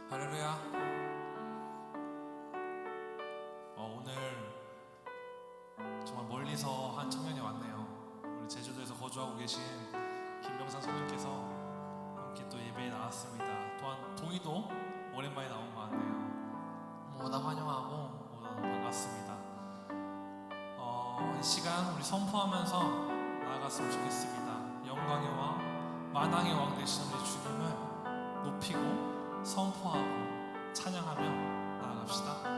할렐루야. 오늘 정말 멀리서 한 청년이 왔네요. 우리 제주도에서 거주하고 계신 김병상 선생님께서 함께 또 예배에 나왔습니다. 또한 동희도 오랜만에 나온 것 같네요. 모두 환영하고 모두 반갑습니다. 이 시간 우리 선포하면서 나아갔으면 좋겠습니다. 영광의 왕, 만왕의 왕 되신 우리 주님을 높이고 선포하고 찬양하며 나아갑시다.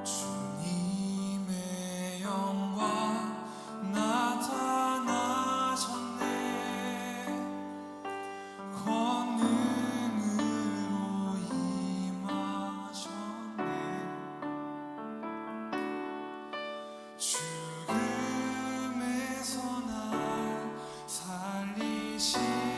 주님의 영광 나타나셨네. 권능으로 임하셨네. 죽음에서 날 살리신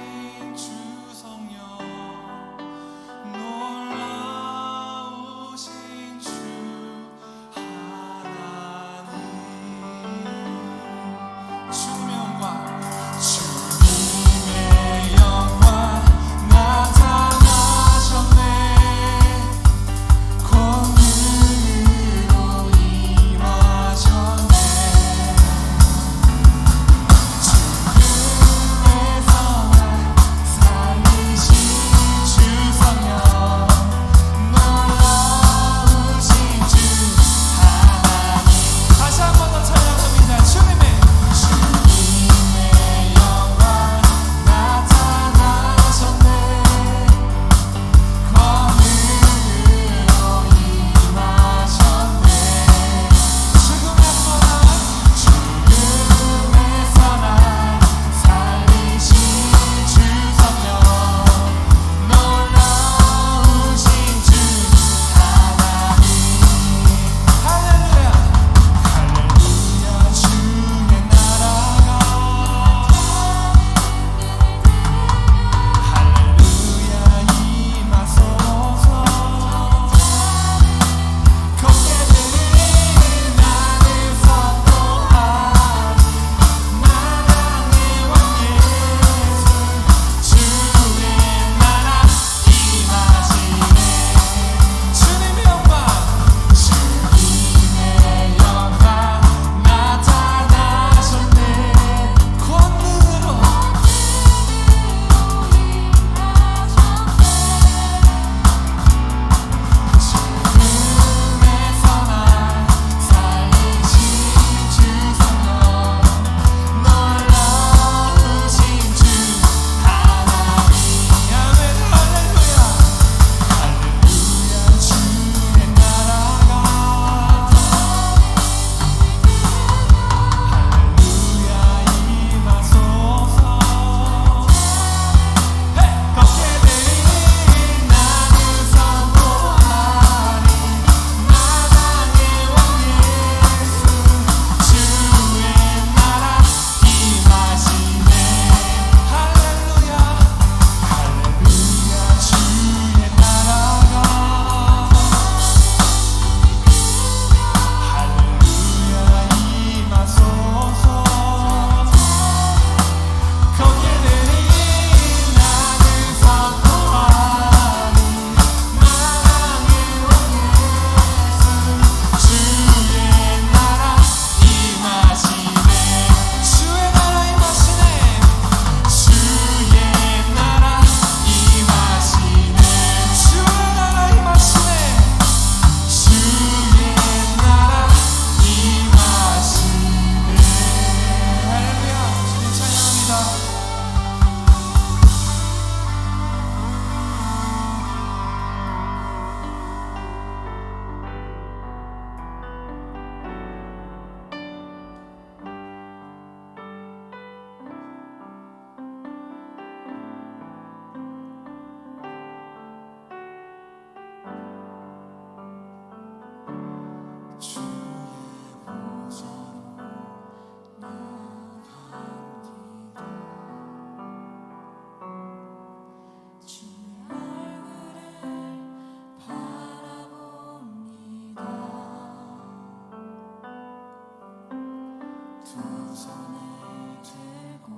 두 손을 들고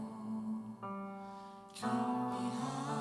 경배하리.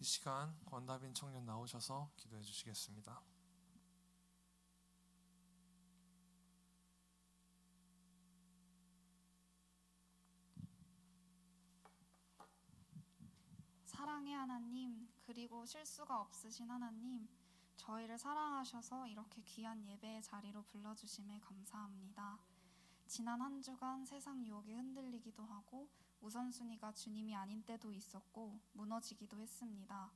이 시간 권다빈 청년 나오셔서 기도해 주시겠습니다. 사랑의 하나님, 그리고 실수가 없으신 하나님, 저희를 사랑하셔서 이렇게 귀한 예배의 자리로 불러주심에 감사합니다. 지난 한 주간 세상 유혹에 흔들리기도 하고 우선순위가 주님이 아닌 때도 있었고 무너지기도 했습니다.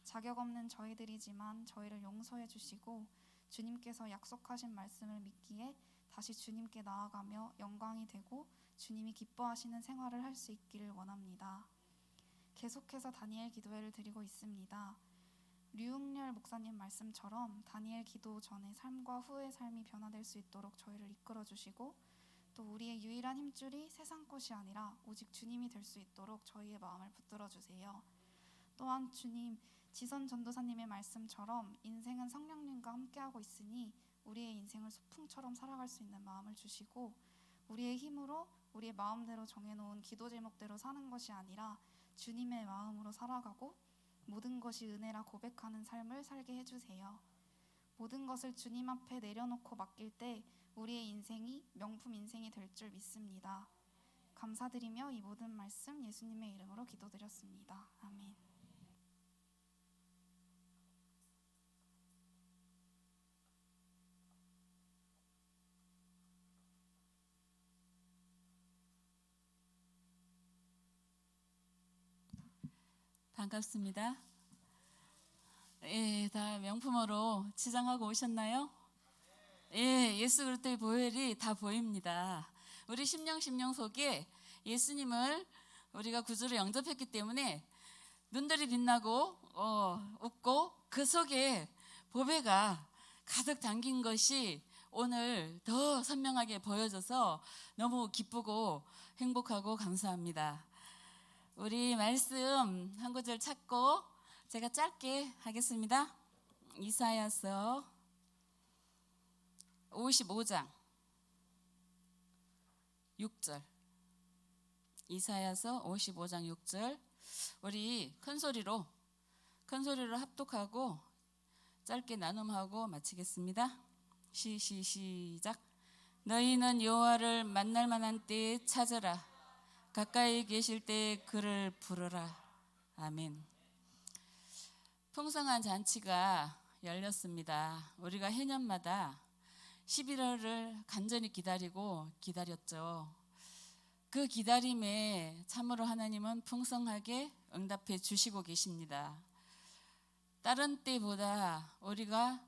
자격 없는 저희들이지만 저희를 용서해 주시고 주님께서 약속하신 말씀을 믿기에 다시 주님께 나아가며 영광이 되고 주님이 기뻐하시는 생활을 할 수 있기를 원합니다. 계속해서 다니엘 기도회를 드리고 있습니다. 류흥렬 목사님 말씀처럼 다니엘 기도 전의 삶과 후의 삶이 변화될 수 있도록 저희를 이끌어 주시고 또 우리의 유일한 힘줄이 세상 것이 아니라 오직 주님이 될 수 있도록 저희의 마음을 붙들어 주세요. 또한 주님, 지선 전도사님의 말씀처럼 인생은 성령님과 함께하고 있으니 우리의 인생을 소풍처럼 살아갈 수 있는 마음을 주시고 우리의 힘으로 우리의 마음대로 정해놓은 기도 제목대로 사는 것이 아니라 주님의 마음으로 살아가고 모든 것이 은혜라 고백하는 삶을 살게 해주세요. 모든 것을 주님 앞에 내려놓고 맡길 때 우리의 인생이 명품 인생이 될 줄 믿습니다. 감사드리며 이 모든 말씀 예수님의 이름으로 기도드렸습니다. 아멘. 반갑습니다. 예, 다 명품으로 치장하고 오셨나요? 예, 예수 그리스도의 보혈이 다 보입니다. 우리 심령 속에 예수님을 우리가 구주로 영접했기 때문에 눈들이 빛나고 웃고 그 속에 보배가 가득 담긴 것이 오늘 더 선명하게 보여져서 너무 기쁘고 행복하고 감사합니다. 우리 말씀 한 구절 찾고 제가 짧게 하겠습니다. 이사야서 55장 6절. 이사야서 55장 6절. 우리 큰 소리로 합독하고 짧게 나눔하고 마치겠습니다. 시작. 너희는 여호와를 만날 만한 때에 찾으라. 가까이 계실 때 그를 부르라. 아멘. 풍성한 잔치가 열렸습니다. 우리가 해년마다 11월을 간절히 기다렸죠. 그 기다림에 참으로 하나님은 풍성하게 응답해 주시고 계십니다. 다른 때보다 우리가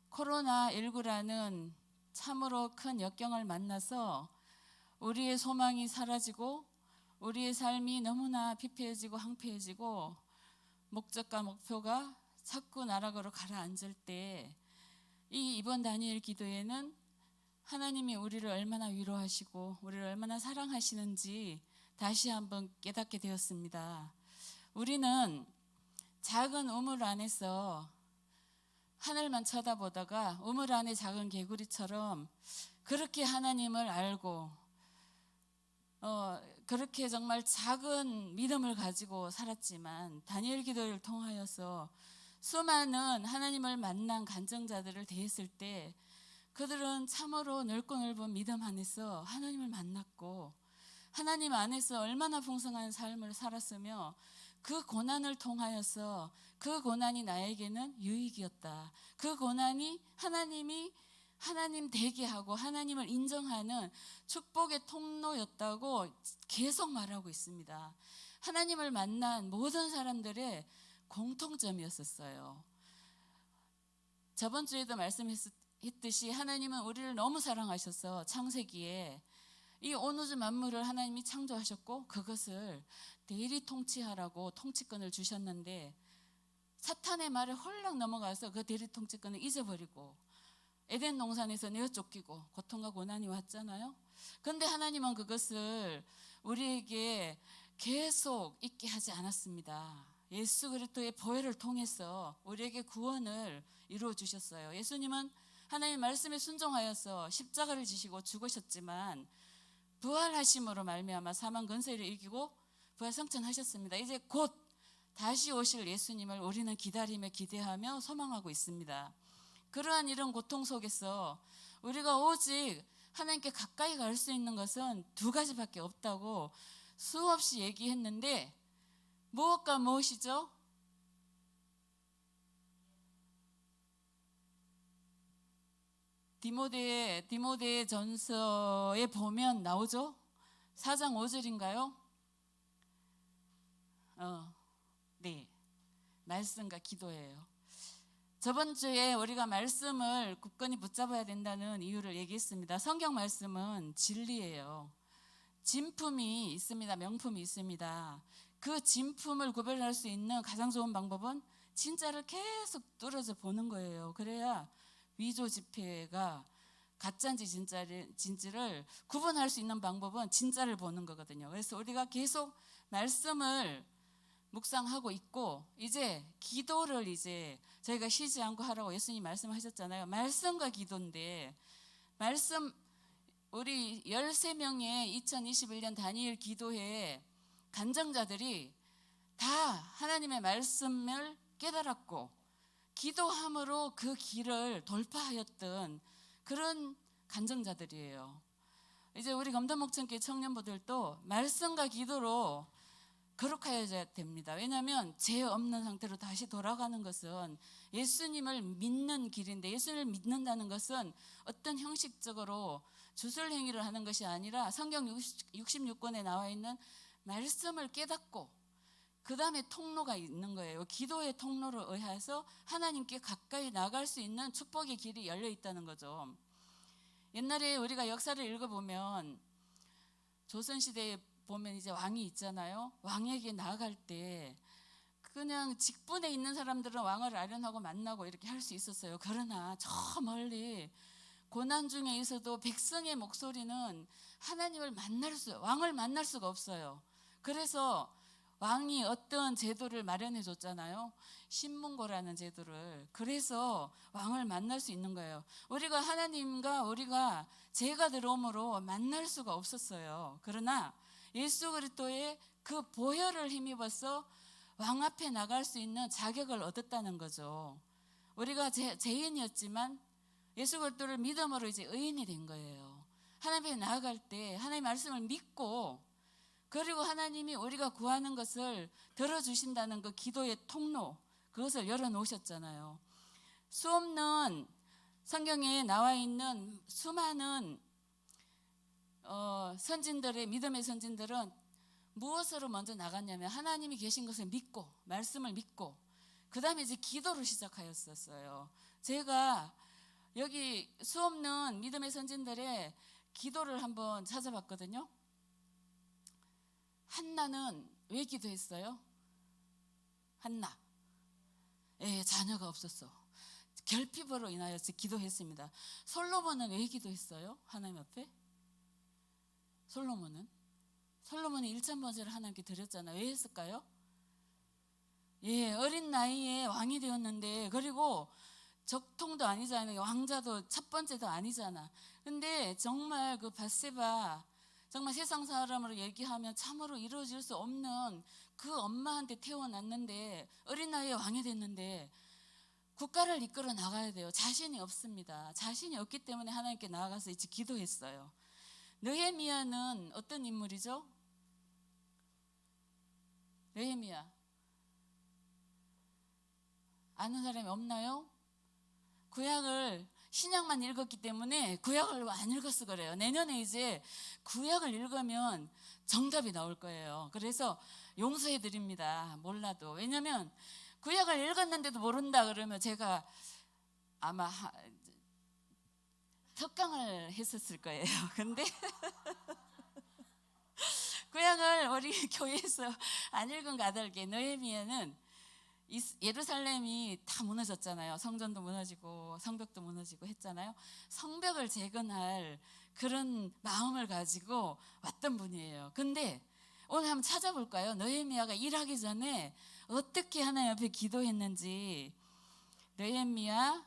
코로나19라는 참으로 큰 역경을 만나서 우리의 소망이 사라지고 우리의 삶이 너무나 피폐해지고 황폐해지고 목적과 목표가 자꾸 나락으로 가라앉을 때 이 이번 다니엘 기도회는 하나님이 우리를 얼마나 위로하시고 우리를 얼마나 사랑하시는지 다시 한번 깨닫게 되었습니다. 우리는 작은 우물 안에서 하늘만 쳐다보다가 우물 안의 작은 개구리처럼 그렇게 하나님을 알고 그렇게 정말 작은 믿음을 가지고 살았지만 다니엘 기도를 통하여서 수많은 하나님을 만난 간증자들을 대했을 때 그들은 참으로 넓고 넓은 믿음 안에서 하나님을 만났고 하나님 안에서 얼마나 풍성한 삶을 살았으며 그 고난을 통하여서 그 고난이 나에게는 유익이었다. 그 고난이 하나님이 하나님 되게 하고 하나님을 인정하는 축복의 통로였다고 계속 말하고 있습니다. 하나님을 만난 모든 사람들의 공통점이었어요. 저번 주에도 말씀했듯이 하나님은 우리를 너무 사랑하셔서 창세기에 이 온 우주 만물을 하나님이 창조하셨고 그것을 대리 통치하라고 통치권을 주셨는데 사탄의 말에 홀랑 넘어가서 그 대리 통치권을 잊어버리고 에덴 동산에서 내어 쫓기고 고통과 고난이 왔잖아요. 그런데 하나님은 그것을 우리에게 계속 있게 하지 않았습니다. 예수 그리스도의 보혈을 통해서 우리에게 구원을 이루어 주셨어요. 예수님은 하나님 말씀에 순종하여서 십자가를 지시고 죽으셨지만 부활하심으로 말미암아 사망 권세를 이기고 부활 성천하셨습니다. 이제 곧 다시 오실 예수님을 우리는 기다리며 기대하며 소망하고 있습니다. 그러한 이런 고통 속에서 우리가 오직 하나님께 가까이 갈 수 있는 것은 두 가지밖에 없다고 수없이 얘기했는데 무엇과 무엇이죠? 디모데 전서에 보면 나오죠? 4장 5절인가요? 네. 말씀과 기도예요. 저번 주에 우리가 말씀을 굳건히 붙잡아야 된다는 이유를 얘기했습니다. 성경 말씀은 진리예요. 진품이 있습니다. 명품이 있습니다. 그 진품을 구별할 수 있는 가장 좋은 방법은 진짜를 계속 뚫어져 보는 거예요. 그래야 위조 지폐가 가짜인지 진짜를 구분할 수 있는 방법은 진짜를 보는 거거든요. 그래서 우리가 계속 말씀을 묵상하고 있고 이제 기도를 이제 저희가 쉬지 않고 하라고 예수님 말씀하셨잖아요. 말씀과 기도인데 말씀 우리 13명의 2021년 다니엘 기도회 간증자들이 다 하나님의 말씀을 깨달았고 기도함으로 그 길을 돌파하였던 그런 간증자들이에요. 이제 우리 검도목천교회 청년부들도 말씀과 기도로 거룩하여야 됩니다. 왜냐하면 죄 없는 상태로 다시 돌아가는 것은 예수님을 믿는 길인데 예수님을 믿는다는 것은 어떤 형식적으로 주술 행위를 하는 것이 아니라 성경 66권에 나와 있는 말씀을 깨닫고 그 다음에 통로가 있는 거예요. 기도의 통로로 의해서 하나님께 가까이 나갈 수 있는 축복의 길이 열려 있다는 거죠. 옛날에 우리가 역사를 읽어보면 조선시대에 보면 이제 왕이 있잖아요. 왕에게 나아갈 때 그냥 직분에 있는 사람들은 왕을 아련하고 만나고 이렇게 할 수 있었어요. 그러나 저 멀리 고난 중에 있어도 백성의 목소리는 하나님을 왕을 만날 수가 없어요. 그래서 왕이 어떤 제도를 마련해 줬잖아요. 신문고라는 제도를. 그래서 왕을 만날 수 있는 거예요. 우리가 하나님과 우리가 죄가 들어옴으로 만날 수가 없었어요. 그러나 예수 그리스도의 그 보혈을 힘입어서 왕 앞에 나갈 수 있는 자격을 얻었다는 거죠. 우리가 죄인이었지만 예수 그리스도를 믿음으로 이제 의인이 된 거예요. 하나님 앞에 나아갈 때 하나님의 말씀을 믿고 그리고 하나님이 우리가 구하는 것을 들어주신다는 그 기도의 통로 그것을 열어놓으셨잖아요. 수없는 성경에 나와 있는 수많은 선진들의 믿음의 선진들은 무엇으로 먼저 나갔냐면 하나님이 계신 것을 믿고 말씀을 믿고 그 다음에 이제 기도를 시작하였었어요. 제가 여기 수없는 믿음의 선진들의 기도를 한번 찾아봤거든요. 한나는 왜 기도했어요? 한나. 자녀가 없었어. 결핍으로 인하여 기도했습니다. 솔로몬은 왜 기도했어요? 하나님 앞에? 솔로몬은 1천 번제를 하나님께 드렸잖아요. 왜 했을까요? 어린 나이에 왕이 되었는데 그리고 적통도 아니잖아요. 왕자도 첫 번째도 아니잖아. 근데 정말 그 밧세바 정말 세상 사람으로 얘기하면 참으로 이루어질 수 없는 그 엄마한테 태어났는데 어린 나이에 왕이 됐는데 국가를 이끌어 나가야 돼요. 자신이 없습니다. 자신이 없기 때문에 하나님께 나아가서 이제 기도했어요. 느헤미야는 어떤 인물이죠? 느헤미야 아는 사람이 없나요? 구약을 신약만 읽었기 때문에 구약을 안 읽어서 그래요. 내년에 이제 구약을 읽으면 정답이 나올 거예요. 그래서 용서해 드립니다. 몰라도. 왜냐면 구약을 읽었는데도 모른다 그러면 제가 아마 특강을 했었을 거예요. 근데 구약을 우리 교회에서 안 읽은 가달게 느헤미야는 예루살렘이 다 무너졌잖아요. 성전도 무너지고 성벽도 무너지고 했잖아요. 성벽을 재건할 그런 마음을 가지고 왔던 분이에요. 근데 오늘 한번 찾아볼까요? 느헤미야가 일하기 전에 어떻게 하나님 앞에 기도했는지. 느헤미야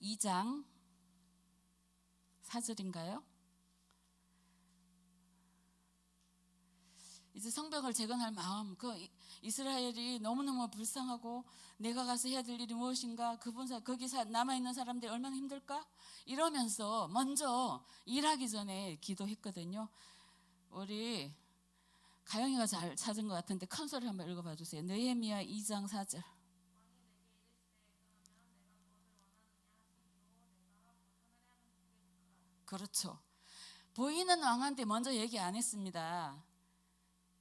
2장 4절인가요? 이제 성벽을 재건할 마음, 이스라엘이 너무너무 불쌍하고 내가 가서 해야 될 일이 무엇인가, 거기 남아있는 사람들이 얼마나 힘들까, 이러면서 먼저 일하기 전에 기도했거든요. 우리 가영이가 잘 찾은 것 같은데 큰 소리 한번 읽어봐 주세요. 느헤미야 2장 4절. 그렇죠. 보이는 왕한테 먼저 얘기 안 했습니다.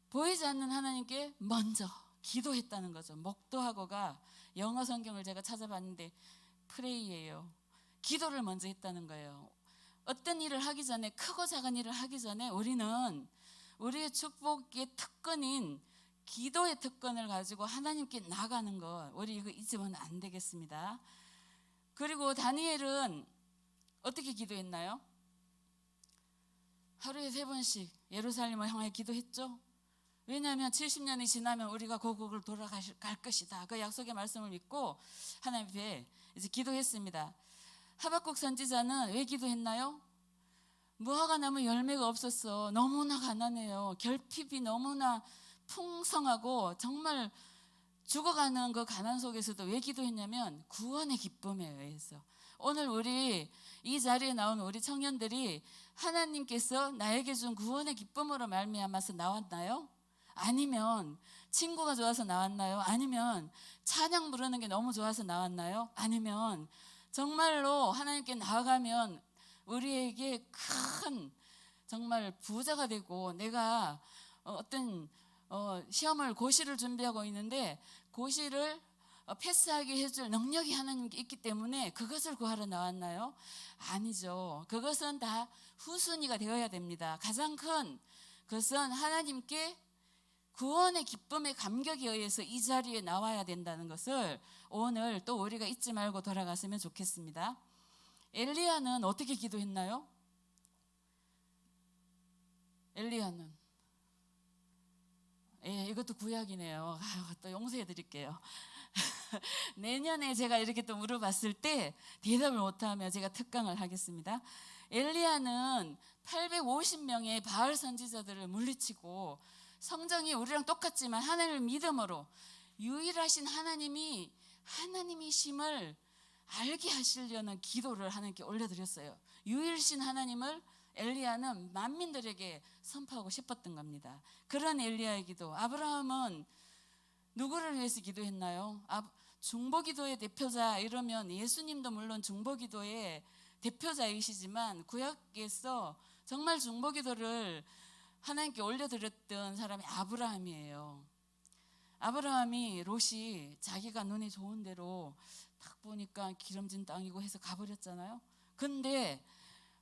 보이지 않는 하나님께 먼저 기도했다는 거죠. 목도하고가 영어 성경을 제가 찾아봤는데 프레이예요. 기도를 먼저 했다는 거예요. 어떤 일을 하기 전에, 크고 작은 일을 하기 전에 우리는 우리의 축복의 특권인 기도의 특권을 가지고 하나님께 나가는 것, 우리 이거 잊으면 안 되겠습니다. 그리고 다니엘은 어떻게 기도했나요? 하루에 3번씩 예루살렘을 향해 기도했죠. 왜냐하면 70년이 지나면 우리가 고국을 돌아갈 것이다. 그 약속의 말씀을 믿고 하나님 앞에 이제 기도했습니다. 하박국 선지자는 왜 기도했나요? 무화과 나무 열매가 없었어. 너무나 가난해요. 결핍이 너무나 풍성하고 정말 죽어가는 그 가난 속에서도 왜 기도했냐면 구원의 기쁨에 의해서. 오늘 우리 이 자리에 나온 우리 청년들이 하나님께서 나에게 준 구원의 기쁨으로 말미암아서 나왔나요? 아니면 친구가 좋아서 나왔나요? 아니면 찬양 부르는 게 너무 좋아서 나왔나요? 아니면 정말로 하나님께 나아가면 우리에게 큰 정말 부자가 되고, 내가 어떤 시험을 고시를 준비하고 있는데 고시를 패스하게 해줄 능력이 하나님께 있기 때문에 그것을 구하러 나왔나요? 아니죠. 그것은 다 후순위가 되어야 됩니다. 가장 큰 것은 하나님께 구원의 기쁨의 감격에 의해서 이 자리에 나와야 된다는 것을 오늘 또 우리가 잊지 말고 돌아갔으면 좋겠습니다. 엘리야는 어떻게 기도했나요? 엘리야는 이것도 구약이네요. 또 용서해 드릴게요. 내년에 제가 이렇게 또 물어봤을 때 대답을 못하면 제가 특강을 하겠습니다. 엘리야는 850명의 바알 선지자들을 물리치고, 성정이 우리랑 똑같지만 하나님을 믿음으로 유일하신 하나님이심을 알게 하시려는 기도를 하나님께 올려드렸어요. 유일신 하나님을 엘리야는 만민들에게 선포하고 싶었던 겁니다. 그런 엘리야의 기도. 아브라함은 누구를 위해서 기도했나요? 중보기도의 대표자 이러면 예수님도 물론 중보기도의 대표자이시지만 구약에서 정말 중보기도를 하나님께 올려드렸던 사람이 아브라함이에요. 아브라함이 롯이 자기가 눈에 좋은 대로 딱 보니까 기름진 땅이고 해서 가버렸잖아요. 근데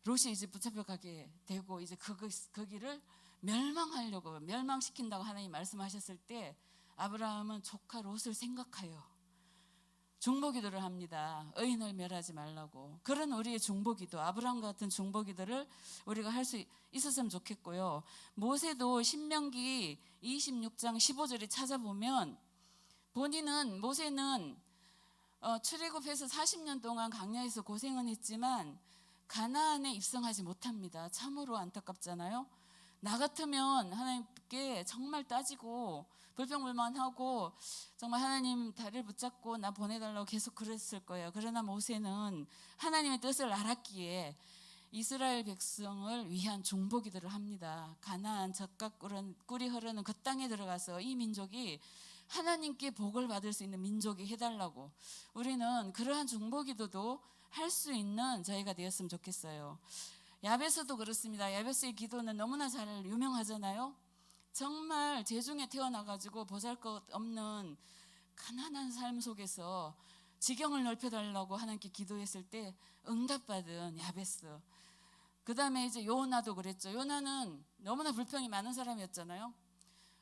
롯이 이제 붙잡혀 가게 되고, 이제 거기를 멸망시킨다고 하나님 말씀하셨을 때 아브라함은 조카 롯을 생각하여 중보기도를 합니다. 의인을 멸하지 말라고. 그런 우리의 중보기도, 아브라함 같은 중보기도를 우리가 할 수 있었으면 좋겠고요. 모세도 신명기 26장 15절에 찾아보면 모세는 출애굽해서 40년 동안 광야에서 고생은 했지만 가나안에 입성하지 못합니다. 참으로 안타깝잖아요. 나 같으면 하나님께 정말 따지고 불평불만하고 정말 하나님 다리를 붙잡고 나 보내달라고 계속 그랬을 거예요. 그러나 모세는 하나님의 뜻을 알았기에 이스라엘 백성을 위한 중보기도를 합니다. 가나안 젖과 꿀이 흐르는 그 땅에 들어가서 이 민족이 하나님께 복을 받을 수 있는 민족이 해달라고, 우리는 그러한 중보기도도 할 수 있는 저희가 되었으면 좋겠어요. 야베스도 그렇습니다. 야베스의 기도는 너무나 잘 유명하잖아요. 정말 재중에 태어나가지고 보잘것없는 가난한 삶 속에서 지경을 넓혀달라고 하나님께 기도했을 때 응답받은 야베스. 그 다음에 이제 요나도 그랬죠. 요나는 너무나 불평이 많은 사람이었잖아요.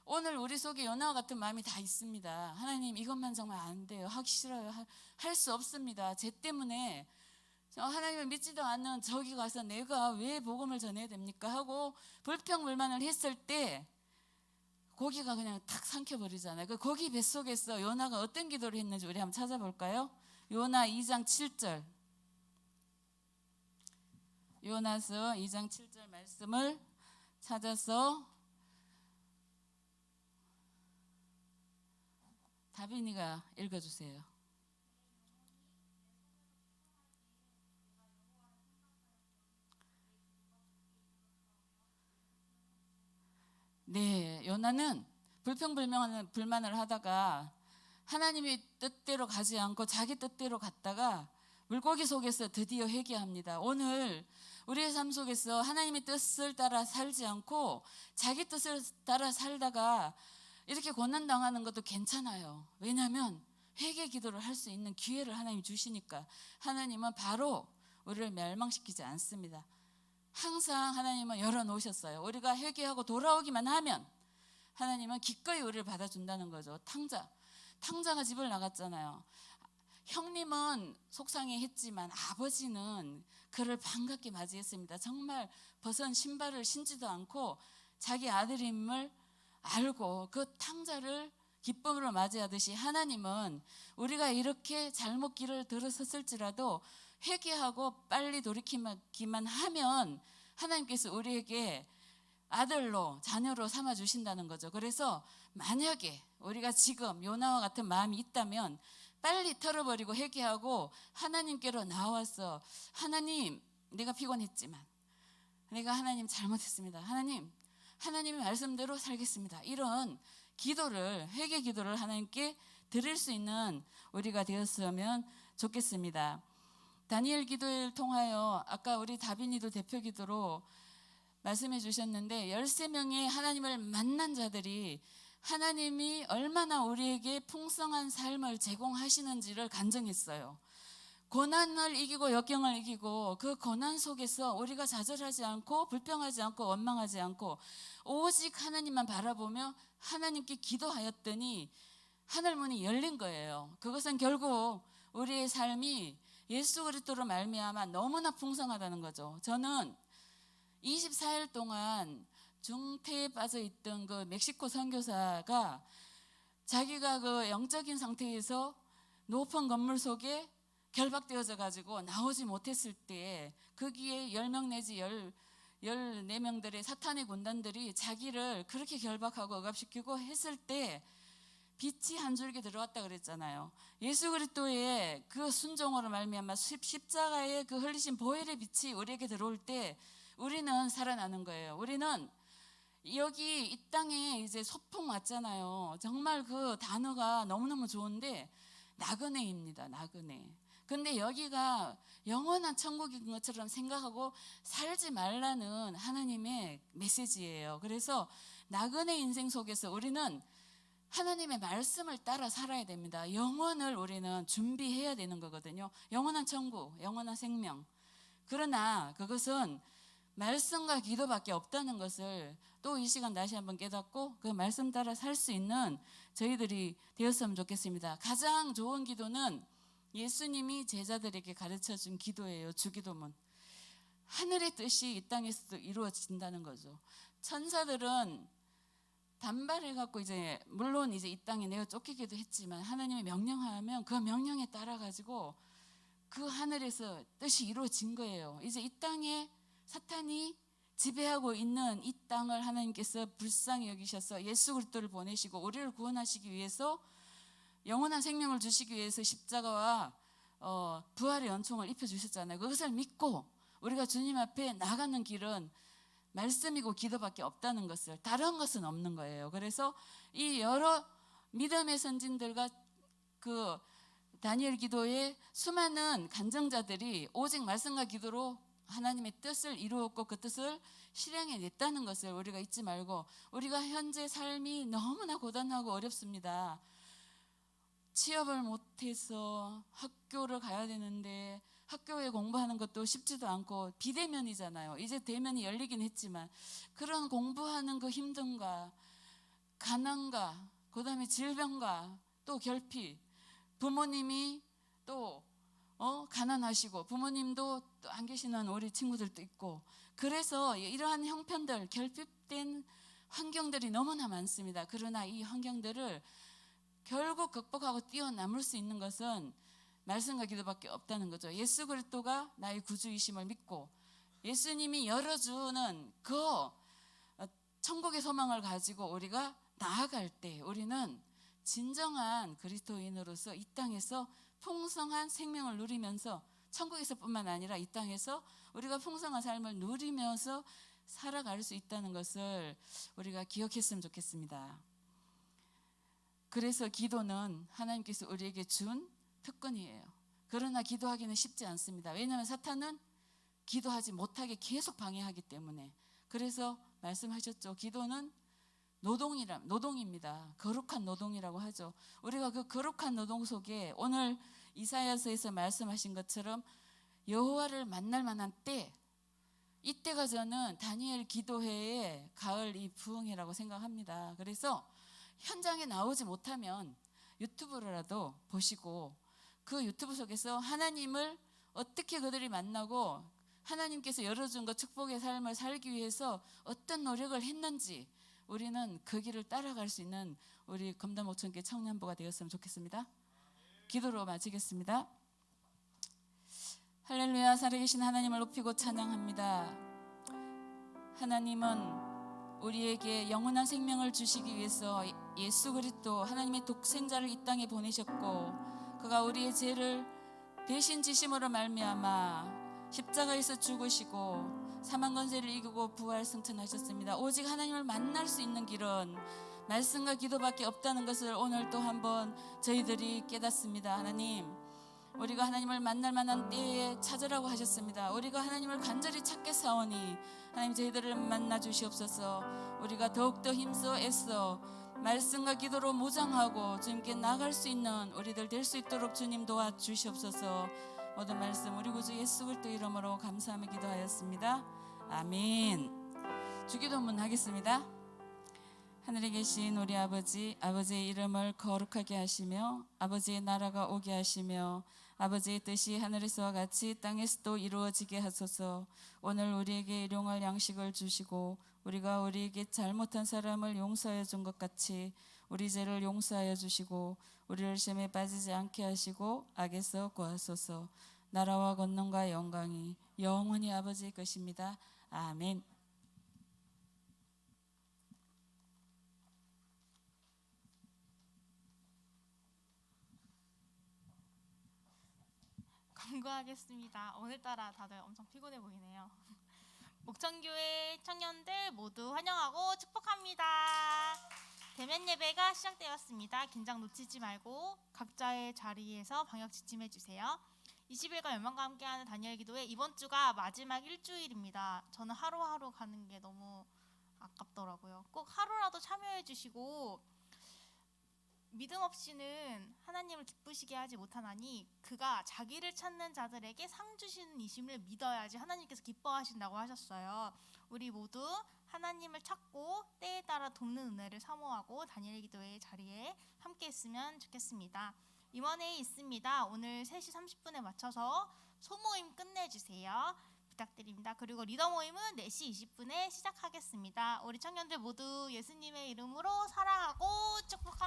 오늘 우리 속에 요나와 같은 마음이 다 있습니다. 하나님, 이것만 정말 안 돼요. 하기 싫어요. 할 수 없습니다. 쟤 때문에 하나님을 믿지도 않는 저기 가서 내가 왜 복음을 전해야 됩니까? 하고 불평불만을 했을 때 고기가 그냥 탁 삼켜버리잖아요. 그 고기 뱃속에서 요나가 어떤 기도를 했는지 우리 한번 찾아볼까요? 요나 2장 7절. 요나서 2장 7절 말씀을 찾아서 다빈이가 읽어주세요. 네, 요나는 불만을 하다가 하나님의 뜻대로 가지 않고 자기 뜻대로 갔다가 물고기 속에서 드디어 회개합니다. 오늘 우리의 삶 속에서 하나님의 뜻을 따라 살지 않고 자기 뜻을 따라 살다가 이렇게 고난당하는 것도 괜찮아요. 왜냐하면 회개 기도를 할 수 있는 기회를 하나님이 주시니까. 하나님은 바로 우리를 멸망시키지 않습니다. 항상 하나님은 열어놓으셨어요. 우리가 회개하고 돌아오기만 하면 하나님은 기꺼이 우리를 받아준다는 거죠. 탕자가 집을 나갔잖아요. 형님은 속상해했지만 아버지는 그를 반갑게 맞이했습니다. 정말 벗은 신발을 신지도 않고 자기 아들임을 알고 그 탕자를 기쁨으로 맞이하듯이 하나님은 우리가 이렇게 잘못 길을 들어섰을지라도 회개하고 빨리 돌이키기만 하면 하나님께서 우리에게 아들로 자녀로 삼아 주신다는 거죠. 그래서 만약에 우리가 지금 요나와 같은 마음이 있다면 빨리 털어버리고 회개하고 하나님께로 나와서 하나님, 내가 피곤했지만 내가 하나님 잘못했습니다. 하나님의 말씀대로 살겠습니다. 이런 기도를, 회개 기도를 하나님께 드릴 수 있는 우리가 되었으면 좋겠습니다. 다니엘 기도를 통하여 아까 우리 다빈이도 대표 기도로 말씀해 주셨는데 13명의 하나님을 만난 자들이 하나님이 얼마나 우리에게 풍성한 삶을 제공하시는지를 간증했어요. 고난을 이기고 역경을 이기고 그 고난 속에서 우리가 좌절하지 않고 불평하지 않고 원망하지 않고 오직 하나님만 바라보며 하나님께 기도하였더니 하늘문이 열린 거예요. 그것은 결국 우리의 삶이 예수 그리스도로 말미암아 너무나 풍성하다는 거죠. 저는 24일 동안 중태에 빠져 있던 그 멕시코 선교사가 자기가 그 영적인 상태에서 높은 건물 속에 결박되어져 가지고 나오지 못했을 때 거기에 10명 내지 14명들의 사탄의 군단들이 자기를 그렇게 결박하고 억압시키고 했을 때 빛이 한 줄기 들어왔다 그랬잖아요. 예수 그리스도의 그 순종으로 말미암아 십자가의 그 흘리신 보혈의 빛이 우리에게 들어올 때 우리는 살아나는 거예요. 우리는 여기 이 땅에 이제 소풍 왔잖아요. 정말 그 단어가 너무너무 좋은데 나그네입니다. 나그네. 근데 여기가 영원한 천국인 것처럼 생각하고 살지 말라는 하나님의 메시지예요. 그래서 나그네 인생 속에서 우리는 하나님의 말씀을 따라 살아야 됩니다. 영원을 우리는 준비해야 되는 거거든요. 영원한 천국, 영원한 생명. 그러나 그것은 말씀과 기도밖에 없다는 것을 또 이 시간 다시 한번 깨닫고 그 말씀 따라 살 수 있는 저희들이 되었으면 좋겠습니다. 가장 좋은 기도는 예수님이 제자들에게 가르쳐준 기도예요. 주기도문. 하늘의 뜻이 이 땅에서도 이루어진다는 거죠. 천사들은 단발해갖고 이제 물론 이제 이 땅에 내가 쫓기기도 했지만 하나님의 명령하면 그 명령에 따라가지고 그 하늘에서 뜻이 이루어진 거예요. 이제 이 땅에 사탄이 지배하고 있는 이 땅을 하나님께서 불쌍히 여기셔서 예수 그리스도를 보내시고 우리를 구원하시기 위해서 영원한 생명을 주시기 위해서 십자가와 부활의 은총을 입혀주셨잖아요. 그것을 믿고 우리가 주님 앞에 나가는 길은 말씀이고 기도밖에 없다는 것을, 다른 것은 없는 거예요. 그래서 이 여러 믿음의 선진들과 그 다니엘 기도의 수많은 간증자들이 오직 말씀과 기도로 하나님의 뜻을 이루었고 그 뜻을 실행해 냈다는 것을 우리가 잊지 말고, 우리가 현재 삶이 너무나 고단하고 어렵습니다. 취업을 못해서 학교를 가야 되는데 학교에 공부하는 것도 쉽지도 않고 비대면이잖아요. 이제 대면이 열리긴 했지만 그런 공부하는 그 힘듦과 가난과 그다음에 질병과 또 결핍, 부모님이 또 가난하시고 부모님도 또 안 계시는 우리 친구들도 있고, 그래서 이러한 형편들, 결핍된 환경들이 너무나 많습니다. 그러나 이 환경들을 결국 극복하고 뛰어넘을 수 있는 것은 말씀과 기도밖에 없다는 거죠. 예수 그리스도가 나의 구주이심을 믿고 예수님이 열어주는 그 천국의 소망을 가지고 우리가 나아갈 때 우리는 진정한 그리스도인으로서 이 땅에서 풍성한 생명을 누리면서 천국에서뿐만 아니라 이 땅에서 우리가 풍성한 삶을 누리면서 살아갈 수 있다는 것을 우리가 기억했으면 좋겠습니다. 그래서 기도는 하나님께서 우리에게 준 특권이에요. 그러나 기도하기는 쉽지 않습니다. 왜냐하면 사탄은 기도하지 못하게 계속 방해하기 때문에. 그래서 말씀하셨죠. 기도는 노동입니다. 거룩한 노동이라고 하죠. 우리가 그 거룩한 노동 속에 오늘 이사야서에서 말씀하신 것처럼 여호와를 만날 만한 때, 이때가 저는 다니엘 기도회의 가을 이 부흥이라고 생각합니다. 그래서 현장에 나오지 못하면 유튜브로라도 보시고 그 유튜브 속에서 하나님을 어떻게 그들이 만나고 하나님께서 열어준 그 축복의 삶을 살기 위해서 어떤 노력을 했는지 우리는 그 길을 따라갈 수 있는 우리 검담오천교 청년부가 되었으면 좋겠습니다. 기도로 마치겠습니다. 할렐루야. 살아계신 하나님을 높이고 찬양합니다. 하나님은 우리에게 영원한 생명을 주시기 위해서 예수 그리스도 하나님의 독생자를 이 땅에 보내셨고 그가 우리의 죄를 대신 지심으로 말미암아 십자가에서 죽으시고 사망 권세를 이기고 부활 승천하셨습니다. 오직 하나님을 만날 수 있는 길은 말씀과 기도밖에 없다는 것을 오늘 또 한번 저희들이 깨닫습니다. 하나님, 우리가 하나님을 만날 만한 때에 찾으라고 하셨습니다. 우리가 하나님을 간절히 찾겠사오니 하나님 저희들을 만나 주시옵소서. 우리가 더욱더 힘써 애써 말씀과 기도로 무장하고 주님께 나갈 수 있는 우리들 될 수 있도록 주님 도와주시옵소서. 모든 말씀 우리 구주 예수 그리스도 이름으로 감사하며 기도하였습니다. 아멘. 주기도문 하겠습니다. 하늘에 계신 우리 아버지, 아버지의 이름을 거룩하게 하시며 아버지의 나라가 오게 하시며 아버지의 뜻이 하늘에서와 같이 땅에서도 이루어지게 하소서. 오늘 우리에게 일용할 양식을 주시고 우리가 우리에게 잘못한 사람을 용서하여 준 것 같이 우리 죄를 용서하여 주시고 우리를 시험에 빠지지 않게 하시고 악에서 구하소서. 나라와 권능과 영광이 영원히 아버지의 것입니다. 아멘. 광고하겠습니다. 오늘따라 다들 엄청 피곤해 보이네요. 목천교회 청년들 모두 환영하고 축복합니다. 대면 예배가 시작되었습니다. 긴장 놓치지 말고 각자의 자리에서 방역 지침해 주세요. 20일간 열망과 함께하는 다니엘 기도회 이번 주가 마지막 일주일입니다. 저는 하루하루 가는 게 너무 아깝더라고요. 꼭 하루라도 참여해 주시고 믿음 없이는 하나님을 기쁘시게 하지 못하나니 그가 자기를 찾는 자들에게 상 주시는 이심을 믿어야지 하나님께서 기뻐하신다고 하셨어요. 우리 모두 하나님을 찾고 때에 따라 돕는 은혜를 사모하고 다니엘 기도회의 자리에 함께 했으면 좋겠습니다. 임원회의 있습니다. 오늘 3시 30분에 맞춰서 소모임 끝내주세요. 부탁드립니다. 그리고 리더 모임은 4시 20분에 시작하겠습니다. 우리 청년들 모두 예수님의 이름으로 사랑하고 축복합니다.